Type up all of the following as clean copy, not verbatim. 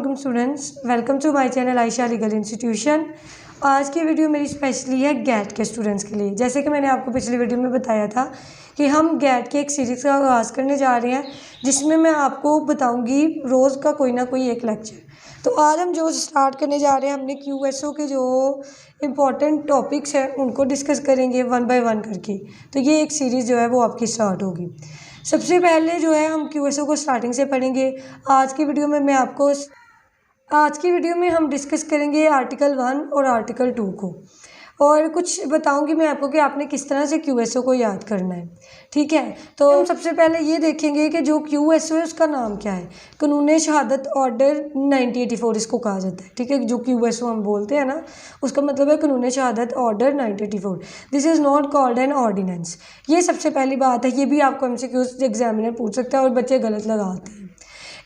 वालेकुम students, welcome to my channel Ayesha legal institution. आज की वीडियो मेरी स्पेशली है गैट के स्टूडेंट्स के लिए। जैसे कि मैंने आपको पिछली वीडियो में बताया था कि हम गैट के एक सीरीज़ का आगाज़ करने जा रहे हैं, जिसमें मैं आपको बताऊंगी रोज़ का कोई ना कोई एक लेक्चर। तो आज हम जो स्टार्ट करने जा रहे हैं, हमने QSO के जो इम्पॉर्टेंट टॉपिक्स हैं उनको डिस्कस करेंगे वन बाय वन करके। तो ये एक सीरीज़ जो है वो आपकी स्टार्ट होगी। सबसे पहले जो है हम QSO को स्टार्टिंग से पढ़ेंगे। आज की वीडियो में हम डिस्कस करेंगे आर्टिकल 1 और आर्टिकल 2 को, और कुछ बताऊंगी मैं आपको कि आपने किस तरह से QSO को याद करना है। ठीक है, तो हम सबसे पहले ये देखेंगे कि जो QSO है उसका नाम क्या है। कानून शहादत ऑर्डर 1984 इसको कहा जाता है। ठीक है, जो QSO हम बोलते हैं ना, उसका मतलब है Qanun Shahadat order 1984। This is not called an ordinance. ये सबसे पहली बात है, ये भी आपको MCQ एग्जामिनर पूछ सकता है और बच्चे गलत लगाते हैं।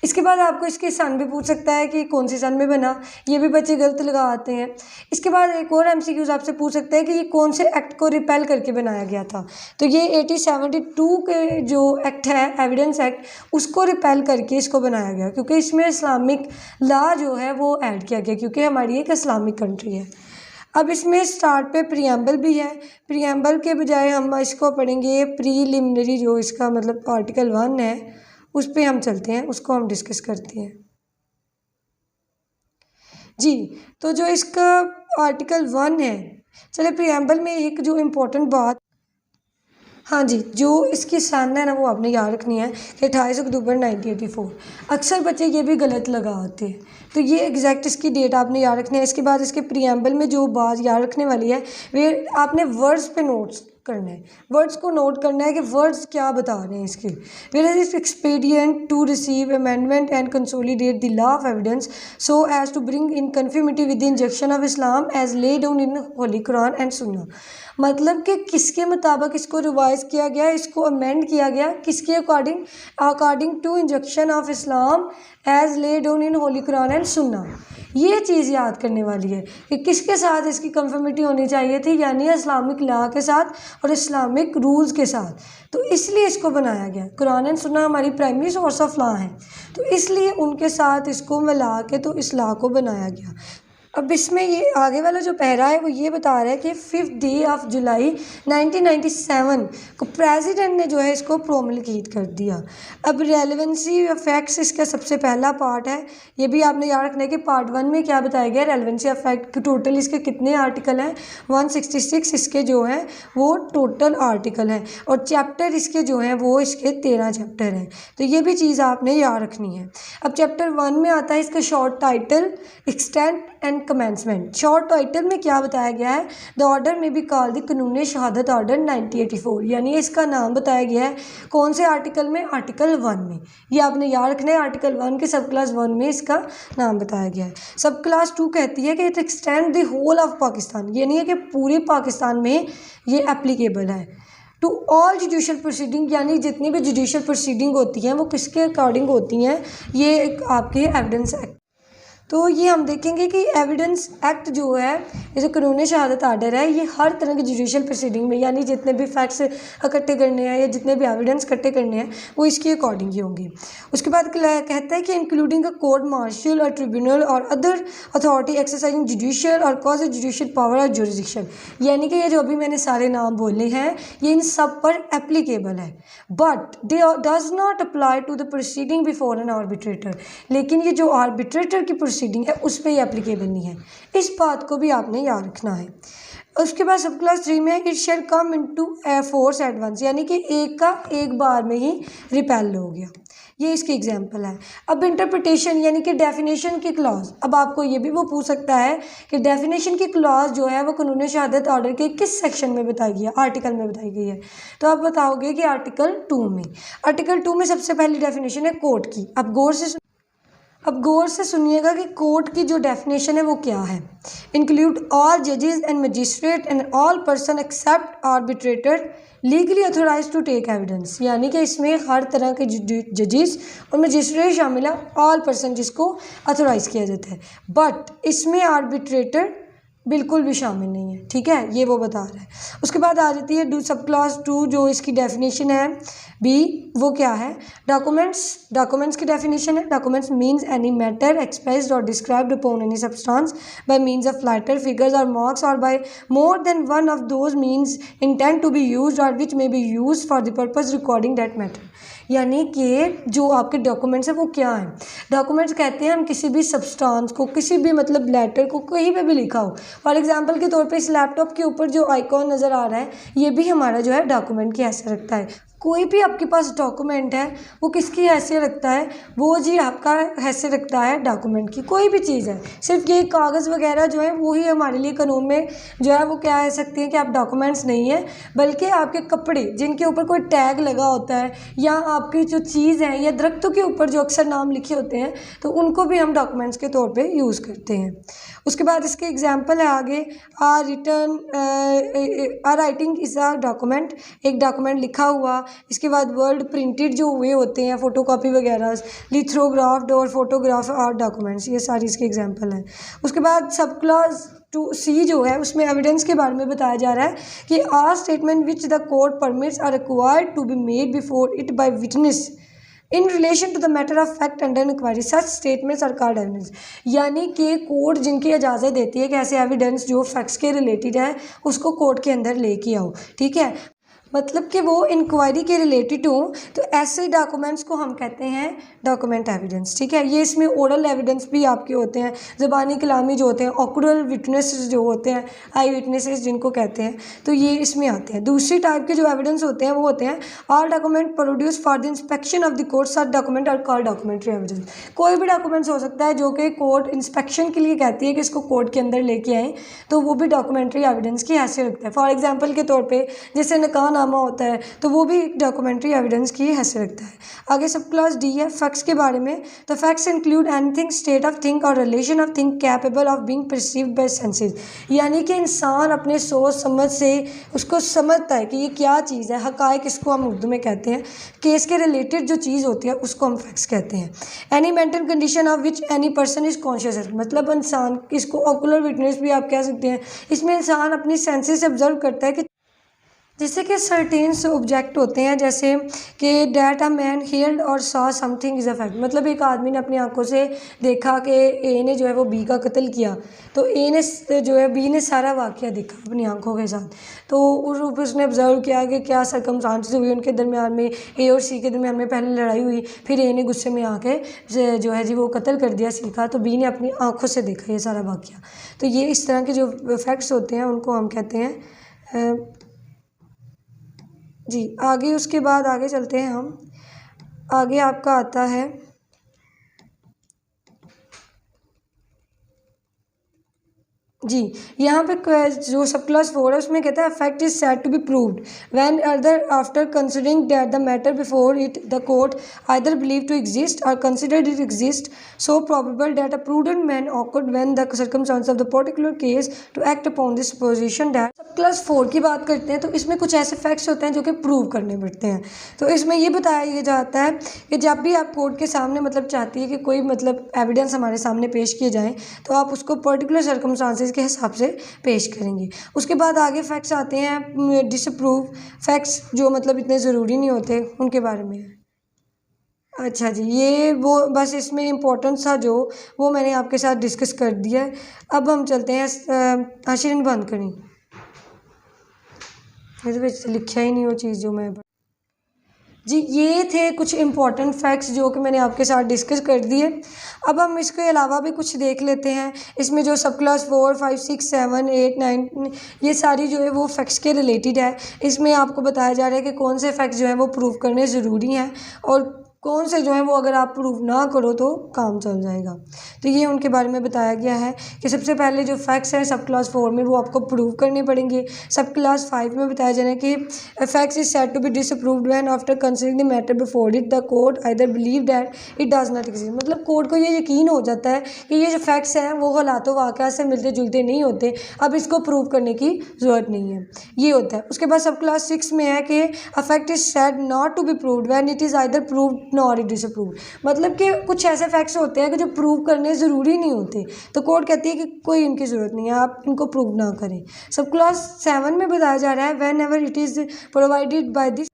इसके बाद आपको इसके सन भी पूछ सकता है कि कौन सी सन में बना, ये भी बच्चे गलत लगा आते हैं। इसके बाद एक और MCQs आपसे पूछ सकते हैं कि ये कौन से एक्ट को रिपेल करके बनाया गया था। तो ये 1872 के जो एक्ट है, एविडेंस एक्ट, उसको रिपेल करके इसको बनाया गया, क्योंकि इसमें इस्लामिक लॉ जो है वो ऐड किया गया, क्योंकि हमारी एक इस्लामिक कंट्री है। अब इसमें स्टार्ट पे प्रीएम्बल भी है। प्रीएम्बल के बजाय हम इसको पढ़ेंगे प्रीलिमिनरी, जो इसका मतलब आर्टिकल 1 है उस पर हम चलते हैं, उसको हम डिस्कस करते हैं जी। तो जो इसका आर्टिकल 1 है, चले प्रीएम्बल में एक जो इम्पोर्टेंट बात, हाँ जी, जो इसकी सन है ना वो आपने याद रखनी है कि 28 अक्टूबर 1984। अक्सर बच्चे ये भी गलत लगा आते हैं, तो ये एग्जैक्ट इसकी डेट आपने याद रखनी है। इसके बाद इसके प्रीएम्बल में जो बात याद रखने वाली है वे आपने वर्ड्स पे नोट्स करना है, वर्ड्स को नोट करना है कि वर्ड्स क्या बता रहे हैं इसके। Where is expedient to receive amendment and consolidate the law of evidence so as to bring in conformity with the injunction of Islam as lay down in holy Quran and Sunnah. मतलब कि किसके मुताबिक इसको revise किया गया, इसको amend किया गया, किसके according to injunction of Islam as lay down in holy Quran and Sunnah. ये चीज़ याद करने वाली है कि किसके साथ इसकी कंफर्मिटी होनी चाहिए थी, यानी इस्लामिक लॉ के साथ और इस्लामिक रूल्स के साथ। तो इसलिए इसको बनाया गया। कुरान एंड सुन्ना हमारी प्राइमरी सोर्स ऑफ लॉ है, तो इसलिए उनके साथ इसको मिला के तो इस लॉ को बनाया गया। अब इसमें ये आगे वाला जो पैरा है वो ये बता रहा है कि 5 डे ऑफ जुलाई 1997 को प्रेसिडेंट ने जो है इसको प्रोमलगेट कर दिया। अब रेलेवेंसी ऑफ फैक्ट्स इसका सबसे पहला पार्ट है, ये भी आपने याद रखना है कि पार्ट 1 में क्या बताया गया, रेलेवेंसी ऑफ फैक्ट। टोटल इसके कितने आर्टिकल हैं, 166 इसके जो हैं वो टोटल आर्टिकल हैं, और चैप्टर इसके जो हैं वो इसके 13 चैप्टर हैं। तो ये भी चीज़ आपने याद रखनी है। अब चैप्टर 1 में आता है इसका short title, extent and commencement. Short title में क्या बताया गया है, द ऑर्डर में भी कॉल्ड द कानून शहादत ऑर्डर 1984, यानी इसका नाम बताया गया है कौन से आर्टिकल में, आर्टिकल 1 में। ये आपने याद रखना है, आर्टिकल 1 के सब क्लास 1 में इसका नाम बताया गया है। सब क्लास 2 कहती है कि it extend the whole of Pakistan, ये नहीं है कि पूरे पाकिस्तान में ये एप्लीकेबल है। टू ऑल जुडिशल प्रोसीडिंग, यानी जितनी भी जुडिशल प्रोसीडिंग होती हैं वो किसके अकॉर्डिंग होती हैं, ये एक आपके एविडेंस एक्ट। तो ये हम देखेंगे कि एविडेंस एक्ट जो है, ये जो कानून शहादत आर्डर है, ये हर तरह की जुडिशल प्रोसीडिंग में, यानी जितने भी फैक्ट्स इकट्ठे करने हैं या जितने भी एविडेंस इकट्ठे करने हैं वो इसके अकॉर्डिंग ही होंगे। उसके बाद कहता है कि इंक्लूडिंग अ कोर्ट मार्शल और ट्रिब्यूनल और अदर अथॉरिटी एक्सरसाइजिंग जुडिशियल और कॉज जुडिशियल पावर और जुरिडिक्शन, यानी कि ये जो अभी मैंने सारे नाम बोले हैं ये इन सब पर एप्लीकेबल है, but they does not apply to the proceeding before an arbitrator. लेकिन ये जो आर्बिट्रेटर की प्रोसीडिंग है उस पर एप्लीकेबल नहीं है, इस बात को भी आपने याद रखना है। उसके बाद सब क्लास 3 में it shall come into force at once, यानी कि एक का एक बार में ही रिपेल हो गया। ये इसकी एग्जांपल है। अब इंटरप्रिटेशन, यानी कि डेफिनेशन की क्लॉज। अब आपको ये भी वो पूछ सकता है कि डेफिनेशन की क्लॉज जो है वो कानून शहादत ऑर्डर के किस सेक्शन में बताई गई है, आर्टिकल में बताई गई है। तो आप बताओगे कि आर्टिकल 2 में। आर्टिकल 2 में सबसे पहली डेफिनेशन है कोर्ट की। अब गौर से सुनिएगा कि कोर्ट की जो डेफिनेशन है वो क्या है। इंक्लूड ऑल जजेस and magistrate and all person except arbitrator legally authorise to take evidence, यानी कि इसमें हर तरह के जजेस और मजिस्ट्रेट शामिल है, ऑल पर्सन जिसको अथोराइज किया जाता है। बट इसमें आर्बिट्रेटर बिल्कुल भी शामिल नहीं है, ठीक है, ये वो बता रहा है। उसके बाद आ जाती है डू सब क्लॉज 2, जो इसकी डेफिनेशन है बी, वो क्या है, डॉक्यूमेंट्स की डेफिनेशन है, documents means any matter expressed और described upon any substance by means of letter, figures और मार्क्स और by more than one of those means intend to be used और which may be used for the purpose recording that matter. यानी कि जो आपके documents हैं वो क्या हैं, डॉक्यूमेंट्स कहते हैं हम किसी भी सब्सटेंस को, किसी भी मतलब लेटर को कहीं पे भी लिखा हो। फॉर एग्जांपल के तौर पे इस लैपटॉप के ऊपर जो आइकॉन नज़र आ रहा है ये भी हमारा जो है डॉक्यूमेंट की हैसियत रखता है। कोई भी आपके पास डॉक्यूमेंट है वो किसकी हैसियत रखता है, वो जी आपका हैसियत रखता है डॉक्यूमेंट की। कोई भी चीज़ है, सिर्फ ये कागज़ वगैरह जो है वो ही हमारे लिए कानून में जो है वो क्या कह सकती हैं कि आप डॉक्यूमेंट्स नहीं है, बल्कि आपके कपड़े जिनके ऊपर कोई टैग लगा होता है या आपकी जो चीज़ है या दरख्तों के ऊपर जो अक्सर नाम लिखे होते हैं तो उनको भी हम डॉक्यूमेंट्स के तौर पर यूज़ करते हैं। उसके बाद इसके एग्जाम्पल है आगे, राइटिंग इज़ अ डॉक्यूमेंट, एक डॉक्यूमेंट लिखा हुआ। इसके बाद वर्ड प्रिंटेड जो हुए होते हैं फोटोकॉपी वगैरह, लिथोग्राफ्ड और फोटोग्राफ आर डॉक्यूमेंट्स, ये सारी इसके एग्जांपल हैं। उसके बाद सब क्लॉज 2C जो है उसमें एविडेंस के बारे में बताया जा रहा है कि are statement which the court permits are required to be made before it by witness in relation to the matter of fact under inquiry such statements are called evidence. यानी कि कोर्ट जिनकी इजाज़त देती है कि ऐसे एविडेंस जो facts के रिलेटेड है उसको कोर्ट के अंदर लेके आओ, ठीक है, मतलब कि वो इंक्वायरी के रिलेटेड हो, तो ऐसे डॉक्यूमेंट्स को हम कहते हैं डॉक्यूमेंट एविडेंस, ठीक है। ये इसमें ओरल एविडेंस भी आपके होते हैं, ज़बानी कलामी जो होते हैं, ऑक्यूलर विटनेसेस जो होते हैं, आई विटनेसेस जिनको कहते हैं, तो ये इसमें आते हैं। दूसरी टाइप के जो एविडेंस होते हैं वो होते हैं all document produce for the inspection of the court such document are called documentary evidence. कोई भी डॉक्यूमेंट्स हो सकता है जो कि कोर्ट इंस्पेक्शन के लिए कहती है कि इसको कोर्ट के अंदर लेके आएँ, तो वो भी डॉक्यूमेंट्री एविडेंस की हैसियत रखता है। फॉर एग्जाम्पल के तौर पर जैसे निकाह होता है तो वो भी डॉक्यूमेंट्री एविडेंस की हैसियत रखता है। आगे सब क्लास डी है फैक्ट्स के बारे में, तो facts include anything state of thing और relation of thing capable of being perceived by senses. यानी कि इंसान अपने सोच समझ से उसको समझता है कि ये क्या चीज़ है, हकायक इसको हम उर्दू में कहते हैं, केस के रिलेटेड जो चीज़ होती है उसको हम फैक्ट्स कहते हैं। Any mental condition of which any person is conscious, मतलब इंसान, इसको ऑक्यूलर विटनेस भी आप कह सकते हैं। इसमें इंसान अपनी सेंसेस से ऑब्जर्व करता है कि जैसे कि सर्टेन्स ऑब्जेक्ट होते हैं, जैसे कि डैट अ मैन हियर्ड और saw something is a fact, मतलब एक आदमी ने अपनी आंखों से देखा कि ए ने जो है वो बी का कत्ल किया, तो ए ने जो है बी ने सारा वाक़या देखा अपनी आंखों के साथ, तो उसने ऑब्ज़र्व किया कि क्या सर्कमस्टांसेस हुई उनके दरमियान में, ए और सी के दरमियान में पहले लड़ाई हुई, फिर ए ने गुस्से में आके जो है जी वो कत्ल कर दिया सी का, तो बी ने अपनी आंखों से देखा ये सारा वाक़या। तो ये इस तरह के जो फैक्ट्स होते हैं उनको हम कहते हैं जी। आगे उसके बाद आगे चलते हैं हम, आगे आपका आता है जी, यहाँ पे जो सब क्लास 4 है उसमें कहता है fact is said to be proved when other after considering that the matter before it the court either believe to exist और considered it exist so probable that a prudent man occurred when the circumstances of the particular case to act upon this position. That sub class 4 की बात करते हैं तो इसमें कुछ ऐसे facts होते हैं जो कि प्रूव करने पड़ते हैं। तो इसमें ये बताया जाता है कि जब भी आप कोर्ट के सामने मतलब चाहती है कि कोई मतलब एविडेंस हमारे सामने पेश किए जाएँ तो आप उसको पर्टिकुलर सर्कमस्टांसेस के हिसाब से पेश करेंगे। उसके बाद आगे फैक्ट्स आते हैं डिसप्रूव फैक्ट्स, जो मतलब इतने ज़रूरी नहीं होते उनके बारे में। अच्छा जी, ये वो बस इसमें इम्पोर्टेंस था जो वो मैंने आपके साथ डिस्कस कर दिया है। अब हम चलते हैं आशीर्न बंद करें, लिखा ही नहीं वो चीज़ जो मैं जी। ये थे कुछ इम्पॉर्टेंट फैक्ट्स जो कि मैंने आपके साथ डिस्कस कर दिए। अब हम इसके अलावा भी कुछ देख लेते हैं। इसमें जो सब क्लास 4, 5, 6, 7, 8, 9 ये सारी जो है वो फैक्ट्स के रिलेटेड है। इसमें आपको बताया जा रहा है कि कौन से फैक्ट्स जो है वो प्रूव करने ज़रूरी हैं और कौन से जो है वो अगर आप प्रूव ना करो तो काम चल जाएगा। तो ये उनके बारे में बताया गया है कि सबसे पहले जो फैक्ट्स हैं सब क्लास 4 में वो आपको प्रूव करने पड़ेंगे। सब क्लास 5 में बताया जा रहा है कि facts is said to be disproved when after considering the matter before it the court either believe that it does not exist, मतलब कोर्ट को ये यकीन हो जाता है कि ये जो फैक्ट्स हैं वो हालातों वाक़या से मिलते जुलते नहीं होते, अब इसको प्रूव करने की ज़रूरत नहीं है, ये होता है। उसके बाद सब क्लास 6 में है कि a fact is said not to be proved when it is either proved nor it disprove, मतलब कि कुछ ऐसे फैक्ट्स होते हैं कि जो प्रूव करने ज़रूरी नहीं होते, तो कोर्ट कहती है कि कोई इनकी ज़रूरत नहीं है, आप इनको प्रूव ना करें। सब क्लॉज 7 में बताया जा रहा है whenever it is provided by this.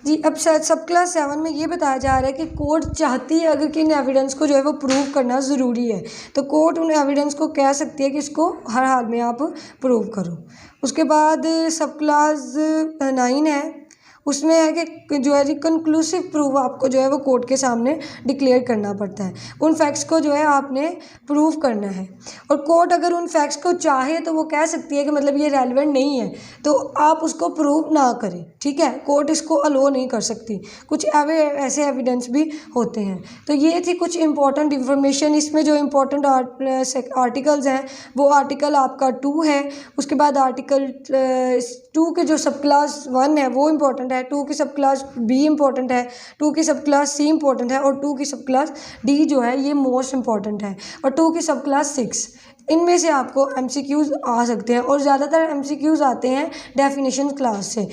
जी, अब सब क्लास 7 में ये बताया जा रहा है कि कोर्ट चाहती है अगर कि इन एविडेंस को जो है वो प्रूव करना ज़रूरी है, तो कोर्ट उन एविडेंस को कह सकती है कि इसको हर हाल में आप प्रूव करो। उसके बाद सब क्लास 9 है, उसमें है कि जो है कंक्लूसिव प्रूफ आपको जो है वो कोर्ट के सामने डिक्लेयर करना पड़ता है, उन फैक्ट्स को जो है आपने प्रूव करना है। और कोर्ट अगर उन फैक्ट्स को चाहे तो वो कह सकती है कि मतलब ये रेलिवेंट नहीं है तो आप उसको प्रूव ना करें, ठीक है, कोर्ट इसको अलो नहीं कर सकती। कुछ ऐसे एविडेंस भी होते हैं। तो ये थी कुछ इंपॉर्टेंट इन्फॉर्मेशन। इसमें जो इम्पोर्टेंट आर्टिकल्स हैं वो आर्टिकल आपका 2 है, उसके बाद आर्टिकल 2 के जो सब क्लास 1 है वो इम्पोर्टेंट है, 2 की सब क्लास बी इम्पोर्टेंट है, 2 की सब क्लास सी इम्पोर्टेंट है और 2 की सब क्लास डी जो है ये मोस्ट इम्पॉर्टेंट है, और 2 की सब क्लास 6। इनमें से आपको एमसीक्यूज़ आ सकते हैं और ज़्यादातर एमसीक्यूज़ आते हैं डेफिनेशन क्लास से।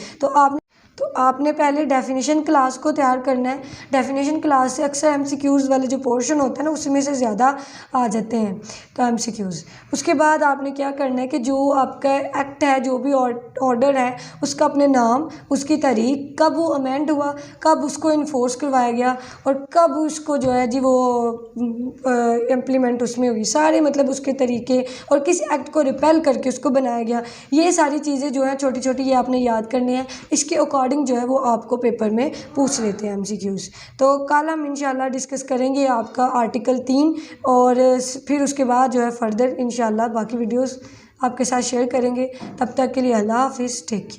तो आपने पहले डेफिनेशन क्लास को तैयार करना है। डेफिनेशन क्लास से अक्सर एमसीक्यूज़ वाले जो पोर्शन होता है ना उसमें से ज़्यादा आ जाते हैं तो एमसीक्यूज़। उसके बाद आपने क्या करना है कि जो आपका एक्ट है, जो भी ऑर्डर है, उसका अपने नाम, उसकी तारीख, कब वो अमेंड हुआ, कब उसको इन्फोर्स करवाया गया और कब उसको जो है जी वो इम्प्लीमेंट उसमें हुई, सारे मतलब उसके तरीके और किस एक्ट को रिपेल करके उसको बनाया गया, ये सारी चीज़ें जो हैं छोटी छोटी ये आपने याद करनी है। इसके अकॉर्डिंग जो है वो आपको पेपर में पूछ लेते हैं एमसीक्यूज़। तो कल हम इंशाल्लाह डिस्कस करेंगे आपका आर्टिकल 3 और फिर उसके बाद जो है फर्दर इंशाल्लाह बाकी वीडियोस आपके साथ शेयर करेंगे। तब तक के लिए अल्लाह हाफिज़, टेक केयर।